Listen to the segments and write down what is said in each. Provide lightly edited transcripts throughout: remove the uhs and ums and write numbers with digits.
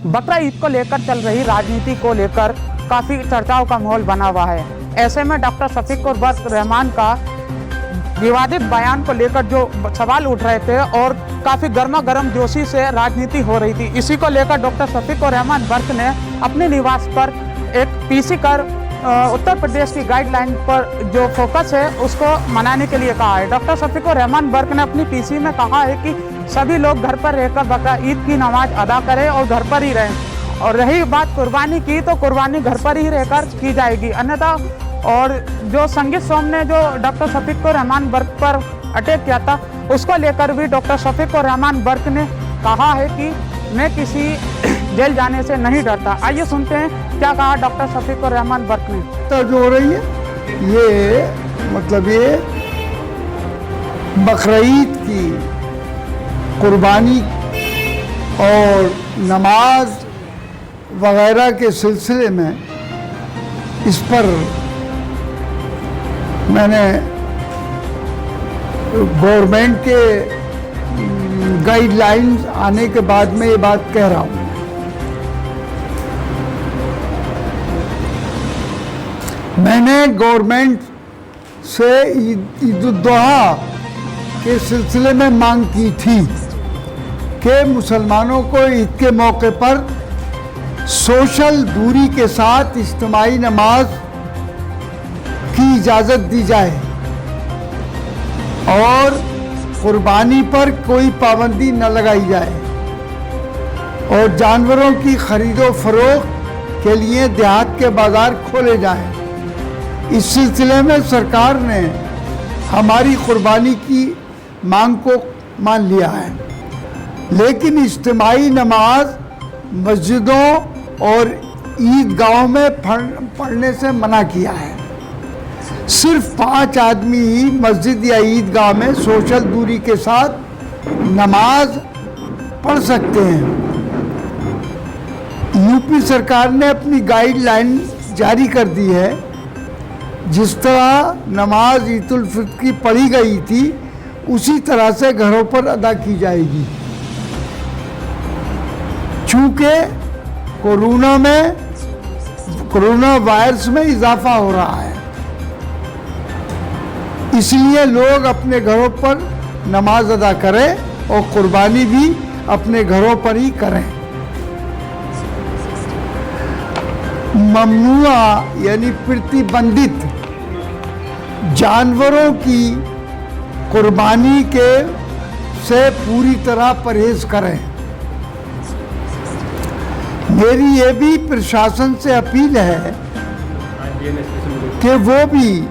बकरा ईद को लेकर चल रही राजनीति को लेकर काफ़ी चर्चाओं का माहौल बना हुआ है। ऐसे में डॉक्टर शफीक उर रहमान का विवादित बयान को लेकर जो सवाल उठ रहे थे और काफ़ी गर्मा गर्म जोशी से राजनीति हो रही थी, इसी को लेकर डॉक्टर शफीक उर रहमान बर्क ने अपने निवास पर एक पीसी कर उत्तर प्रदेश की गाइडलाइन पर जो फोकस है उसको मनाने के लिए कहा है। डॉक्टर शफीक उर रहमान बर्क ने अपनी पीसी में कहा है कि सभी लोग घर पर रहकर बकरा ईद की नमाज अदा करें और घर पर ही रहें, और रही बात कुर्बानी की तो कुर्बानी घर पर ही रहकर की जाएगी, अन्यथा। और जो संगीत सोम ने जो डॉक्टर शफीक उर रहमान बर्क पर अटैक किया था उसको लेकर भी डॉक्टर शफीक उर रहमान बर्क ने कहा है कि मैं किसी जेल जाने से नहीं डरता। आइए सुनते हैं क्या कहा डॉक्टर शफीक उर रहमान बर्क ने। तो जो हो रही है ये मतलब ये बकरीद की कुर्बानी और नमाज वगैरह के सिलसिले में इस पर मैंने गवर्नमेंट के गाइडलाइंस आने के बाद में ये बात कह रहा हूँ। मैंने गवर्नमेंट से ईद उल जुहा के सिलसिले में मांग की थी कि मुसलमानों को ईद के मौके पर सोशल दूरी के साथ इज्तिमाई नमाज की इजाज़त दी जाए और कुर्बानी पर कोई पाबंदी न लगाई जाए और जानवरों की खरीदो फरोख्त के लिए देहात के बाज़ार खोले जाएं। इस सिलसिले में सरकार ने हमारी कुर्बानी की मांग को मान लिया है, लेकिन इज्तिमाई नमाज मस्जिदों और ईदगाहों में पढ़ने से मना किया है। सिर्फ 5 आदमी ही मस्जिद या ईदगाह में सोशल दूरी के साथ नमाज पढ़ सकते हैं। यूपी सरकार ने अपनी गाइडलाइन जारी कर दी है। जिस तरह नमाज ईद उल फितर की पढ़ी गई थी उसी तरह से घरों पर अदा की जाएगी। चूँकि कोरोना वायरस में इजाफा हो रहा है, इसलिए लोग अपने घरों पर नमाज अदा करें और कुर्बानी भी अपने घरों पर ही करें। ममनुआ यानी प्रतिबंधित जानवरों की कुर्बानी से पूरी तरह परहेज करें। मेरी ये भी प्रशासन से अपील है कि वो भी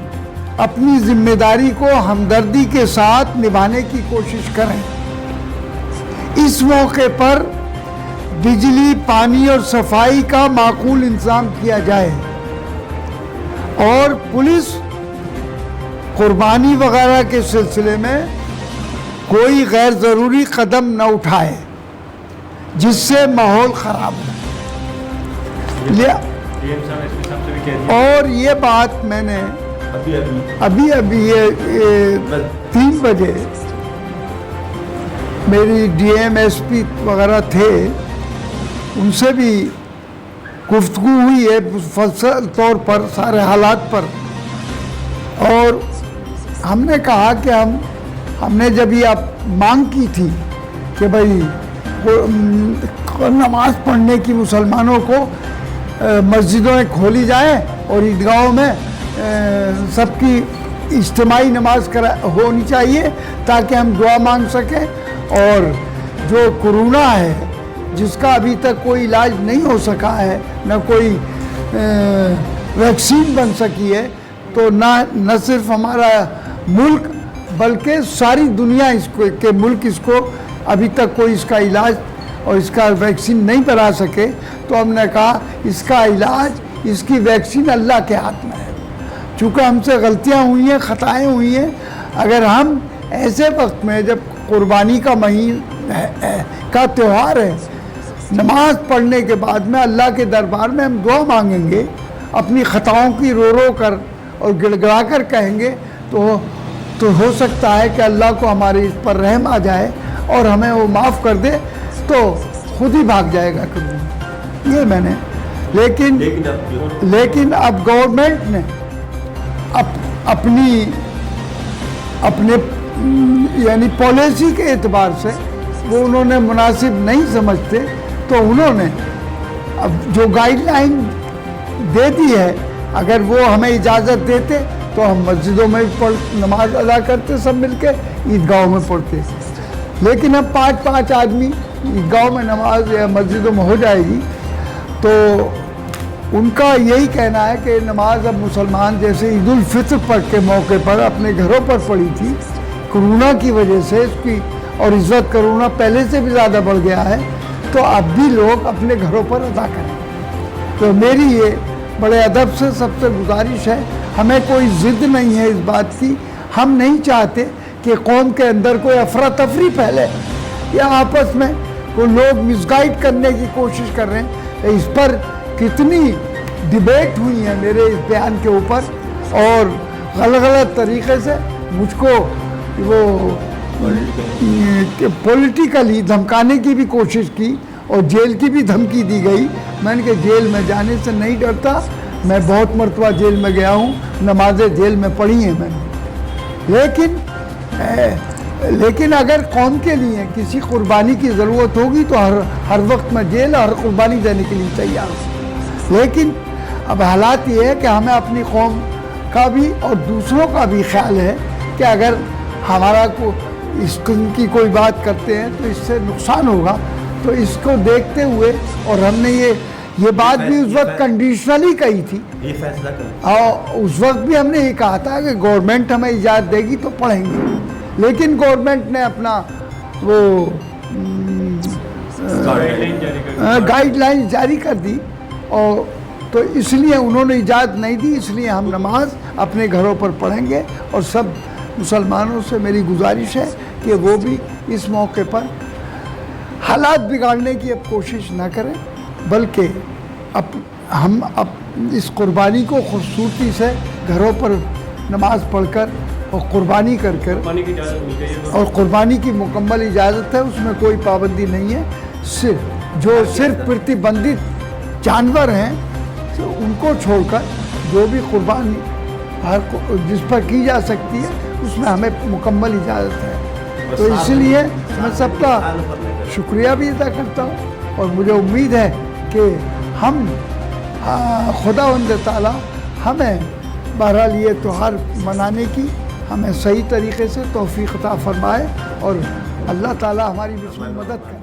अपनी जिम्मेदारी को हमदर्दी के साथ निभाने की कोशिश करें। इस मौके पर बिजली, पानी और सफाई का माकूल इंतजाम किया जाए और पुलिस कुर्बानी वगैरह के सिलसिले में कोई गैर ज़रूरी कदम न उठाए जिससे माहौल ख़राब हो। और ये बात मैंने अभी ये 3 बजे मेरी डीएम एसपी वगैरह थे, उनसे भी गुफ्तगू हुई है मुफस्सल तौर पर सारे हालात पर, और हमने कहा कि हमने जब ये मांग की थी कि भाई नमाज पढ़ने की मुसलमानों को मस्जिदों में खोली जाए और ईदगाहों में सबकी इज्तिमाई नमाज होनी चाहिए ताकि हम दुआ मांग सकें, और जो कोरोना है जिसका अभी तक कोई इलाज नहीं हो सका है, न कोई वैक्सीन बन सकी है, तो न सिर्फ हमारा मुल्क बल्कि सारी दुनिया के मुल्क इसको अभी तक कोई इसका इलाज और इसका वैक्सीन नहीं बना सके। तो हमने कहा इसका इलाज, इसकी वैक्सीन अल्लाह के हाथ में है। चूँकि हमसे गलतियाँ हुई हैं, ख़ताएँ हुई हैं, अगर हम ऐसे वक्त में जब कुर्बानी का का त्यौहार है, नमाज पढ़ने के बाद में अल्लाह के दरबार में हम दुआ मांगेंगे, अपनी ख़ताओं की रो कर और गिड़गिड़ा कर कहेंगे, तो हो सकता है कि अल्लाह को हमारे इस पर रहम आ जाए और हमें वो माफ़ कर दे, तो खुद ही भाग जाएगा कभी। یہ میں نے لیکن اب گورنمنٹ نے اپنے یعنی پالیسی کے اعتبار سے وہ انہوں نے مناسب نہیں سمجھتے، تو انہوں نے اب جو گائیڈ لائن دے دی ہے، اگر وہ ہمیں اجازت دیتے تو ہم مسجدوں میں نماز ادا کرتے، سب مل کے عیدگاہوں میں پڑھتے، لیکن اب 5 آدمی عیدگاہوں میں نماز یا مسجدوں میں ہو جائے گی، تو ان کا یہی کہنا ہے کہ نماز اب مسلمان جیسے عید الفطر کے موقع پر اپنے گھروں پر پڑھی تھی، کرونا کی وجہ سے اس کی، اور اس وقت کرونا پہلے سے بھی زیادہ بڑھ گیا ہے، تو اب بھی لوگ اپنے گھروں پر ادا کریں۔ تو میری یہ بڑے ادب سے سب سے گزارش ہے، ہمیں کوئی ضد نہیں ہے اس بات کی، ہم نہیں چاہتے کہ قوم کے اندر کوئی افراتفری پھیلے یا آپس میں کوئی لوگ مس گائیڈ کرنے کی کوشش کر رہے ہیں۔ اس پر کتنی ڈیبیٹ ہوئی ہے میرے اس بیان کے اوپر، اور غلط طریقے سے مجھ کو وہ پولیٹیکلی دھمکانے کی بھی کوشش کی اور جیل کی بھی دھمکی دی گئی۔ میں نے کہا جیل میں جانے سے نہیں ڈرتا، میں بہت مرتبہ جیل میں گیا ہوں، نمازیں جیل میں پڑھی ہیں میں نے، لیکن اگر قوم کے لیے کسی قربانی کی ضرورت ہوگی تو ہر وقت میں جیل ہر قربانی دینے کے لیے تیار ہوں۔ لیکن اب حالات یہ ہے کہ ہمیں اپنی قوم کا بھی اور دوسروں کا بھی خیال ہے کہ اگر ہمارا اس قسم کی کوئی بات کرتے ہیں تو اس سے نقصان ہوگا، تو اس کو دیکھتے ہوئے، اور ہم نے یہ بات بھی اس وقت کنڈیشنلی کہی تھی، اور اس وقت بھی ہم نے یہ کہا تھا کہ گورنمنٹ ہمیں اجازت دے گی تو پڑھیں گے، لیکن گورنمنٹ نے اپنا وہ گائیڈ لائن جاری کر دی، اور تو اس لیے انہوں نے اجازت نہیں دی، اس لیے ہم نماز اپنے گھروں پر پڑھیں گے، اور سب مسلمانوں سے میری گزارش ہے کہ وہ بھی اس موقع پر حالات بگاڑنے کی اب کوشش نہ کریں، بلکہ ہم اس قربانی کو خوبصورتی سے گھروں پر نماز پڑھ کر اور قربانی کر اور قربانی کی مکمل اجازت ہے، اس میں کوئی پابندی نہیں ہے، صرف پرتیبندھت جانور ہیں ان کو چھوڑ کر جو بھی قربانی جس پر کی جا سکتی ہے اس میں ہمیں مکمل اجازت ہے۔ تو اس لیے میں سب کا شکریہ بھی ادا کرتا ہوں، اور مجھے امید ہے کہ ہم خداوند تعالیٰ ہمیں بہرحال یہ تہوار منانے کی ہمیں صحیح طریقے سے توفیق عطا فرمائے، اور اللہ تعالیٰ ہماری اس میں مدد کرے۔